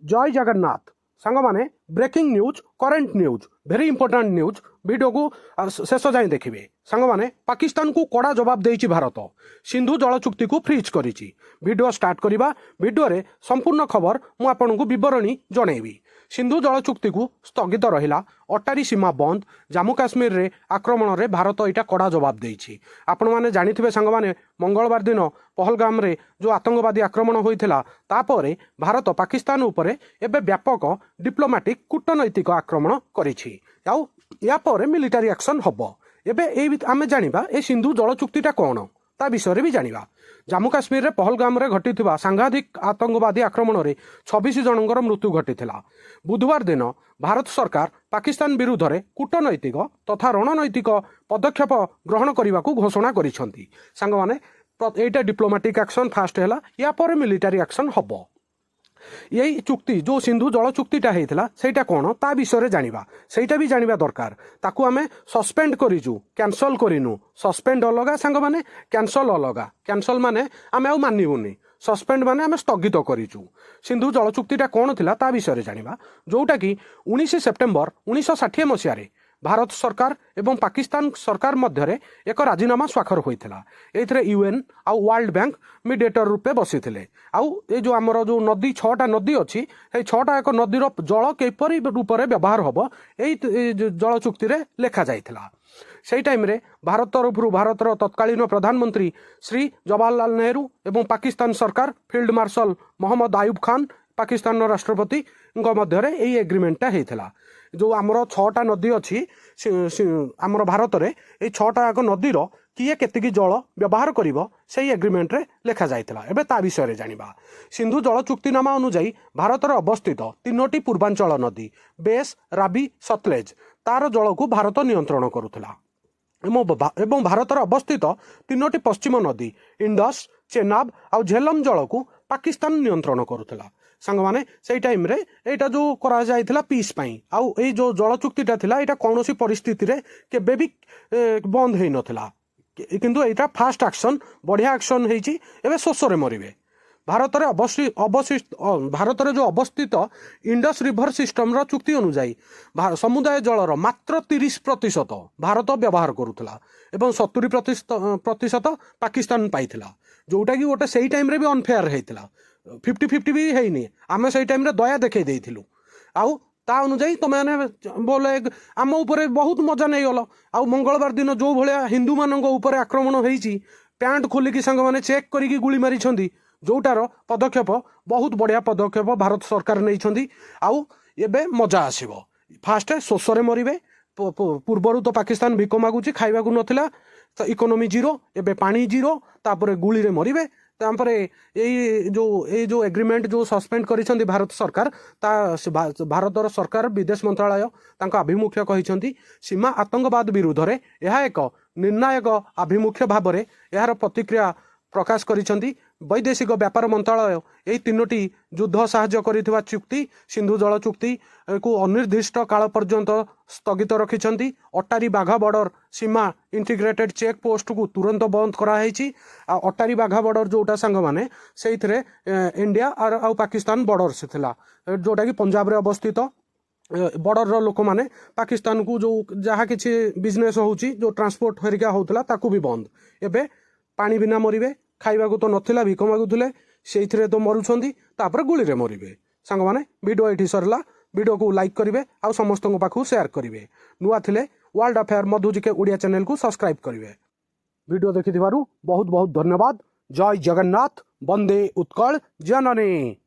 जय जगन्नाथ सांग माने breaking news current news very important news video को शेष जाए देखिए सांग माने पाकिस्तान को कड़ा जवाब देइछि भारत सिंधु जल चुक्ति को फ्रीज करिछि। वीडियो स्टार्ट करिबा वीडियो रे संपूर्ण खबर मु आपनकु विवरणी जणैबी। सिंधु जल चुक्ति को स्थगित रहिला, अटारी सीमा बंद, जम्मू काश्मीर रे आक्रमण रे भारत एटा कड़ा जवाब देइछि। आपण माने जानिथिबे सांग माने मंगलवार दिन पहलगाम रे जो आतंकवादी आक्रमण होइथिला तापरे भारत पाकिस्तान उपरे एबे व्यापक डिप्लोमेटिक कूटनैतिक आक्रमण करिछि। आउ या परे मिलिटारी एक्शन हबो। एबे ए आमे जानिबा ए सिंधु जल चुक्तिटा कोन ता विषय भी जानिबा। जम्मू काश्मीर रे पहलगाम रे घटिथिबा सांघातिक आतंकवादी आक्रमण रे 26 जनंकर मृत्यु घटिथिला। बुधवार दिन भारत सरकार पाकिस्तान विरुद्ध रे कूटनैतिक तथा रणनैतिक पदक्षेप ग्रहण करने को घोषणा करिसेंती। सांग माने एटा डिप्लोमेटिक एक्शन फास्ट हैला, या पर मिलिटारी एक्शन हबो। यही चुक्ति जो सिंधु जल चुक्तिटा होता सेटा कौन ता विषय जानिबा, सेटा भी जानिबा दरकार। ताकू आमे सस्पेंड करिजु, कैंसल करिनु। सस्पेंड अलगा सांग माने, कैंसल अलगा। कैंसल माने आमे आउ मानिबुनी, सस्पेंड माने आमे स्थगित करिजु। सिंधु जल चुक्तिटा कौन थिला ता विषय जानिबा, जोटा कि 19 सेप्टेम्बर 1960 मसीह भारत सरकार एवं पाकिस्तान सरकार मध्य एक राजीनामा स्वाक्षर होता। एथिरे यूएन आउ वर्ल्ड बैंक मीडिएटर रूपे बसीथिले। आउ ए जो आमर जो नदी 6टा नदी अच्छी, 6टा एक नदीर जल किपरि रूप में व्यवहार हम यही जल चुक्ति रे लेखा जाइथिला। सेई टाइम रे भारत तरफ भारतर तत्कालीन प्रधानमंत्री श्री जवाहरलाल नेहरू एवं पाकिस्तान सरकार फील्ड मार्शल मोहम्मद आयुब खान पाकिस्तान राष्ट्रपति मध्य यही एग्रीमेंटा होता। जो आमर 6टा नदी अच्छी आमर भारत में ये 6टा एक नदीर किए केतिकी जल व्यवहार करिवो सेही एग्रीमेंट रे लेखा जाइथिला। एबे ता विषय जानिबा। सिंधु जल चुक्तिनामा अनुसार भारतर अवस्थित 3टी पूर्वांचल नदी बेस, राबी, सतलेज तार जल को भारत नियंत्रण करुथिला एवं भारतर अवस्थित 3टी पश्चिम नदी इंडस, चेनाब और झेलम जल को पाकिस्तान नियंत्रण करुथिला। सांग माने सेई टाइम रे एटा जो करा जाइथिला पीस पई, आउ ए जो जल चुक्तिटा थिला एटा कोनोसी परिस्थिति रे केबे भी बंद हेई नथिला। किंतु एटा फास्ट एक्शन, बढ़िया एक्शन हेची। एबे शोषरे मरिबे। भारत रे जो अवस्थित इंडस रिवर सिस्टम रो चुक्ति अनुसार समुदाय जलर मात्र 30% भारत व्यवहार करुथिला एवं 70% पाकिस्तान पाइथिला, जोटा कि गोटे सेई टाइम रे भी अनफेयर हेइथिला। 50-50 भी हैनी। आमे सेई टाइम रे दया देखै देइथिलु। आउ ता अनुसार तुम बोले आम उपरे बहुत मजा नहीं गल। आउ मंगलवार दिन जो भाया हिंदू मानक उपरे आक्रमण होईची, पैंट खोलिकी सांग माने चेक करिकी गुली मारिछंती, जोटार पदक्षेप बहुत बढ़िया पदक्षेप भारत सरकार नहीं। आउ एबे मजा आसीबो। फास्ट शोषरे मरिबे। पूर्वर तो पाकिस्तान भिक मागुची, खाइबा को नथिला, तो इकोनॉमी जीरो, एबे पानी जीरो, तापरे गुली रे मरिबे। तापरे ये जो एग्रीमेंट जो सस्पेंड करिसेंती भारत सरकार, ता भारतर सरकार विदेश मंत्रालय तांको आभिमुख्य कहिसेंती सीमा आतंकवाद विरुद्ध रे यह एक निर्णायक आभिमुख्य भाव में यार प्रतिक्रिया प्रकाश करिसेंती। वैदेशिक व्यापार मंत्रालय यही 3टी युद्ध साहाय्य करिथिबा चुक्ति सिंधु जल चुक्ति को अनिर्दिष्ट काल पर्यंत स्थगित रखिछंती। अटारी बाघा बॉर्डर सीमा इंटीग्रेटेड चेक पोस्ट को तुरंत बंद कराई। अटारी बाघा बॉर्डर जोटा सांग माने से इंडिया और पाकिस्तान बॉर्डर से थिला, जोटा कि पंजाब रे अवस्थित। बॉर्डर लोक माने पाकिस्तान को जो जहाँ किसी बिजनेस होउची, जो ट्रांसपोर्ट हरिका होउतला ताकू भी बंद। एबे पानी बिना मरिबे, खाइबा को तो नथिला, भिक मागुथिले, सेइथिरे तो मरुछंती, तापर गुली रे मरिबे। सांग माने वीडियो एठी सरला। वीडियो को लाइक करिवे आ समस्त पाखु शेयर करिवे। नुआ थिले वर्ल्ड अफेयर मधुजिके ओडिया चैनल को सब्सक्राइब करिवे। वीडियो देखिथिबारु बहुत बहुत धन्यवाद। जय जगन्नाथ, वंदे उत्कल जननी।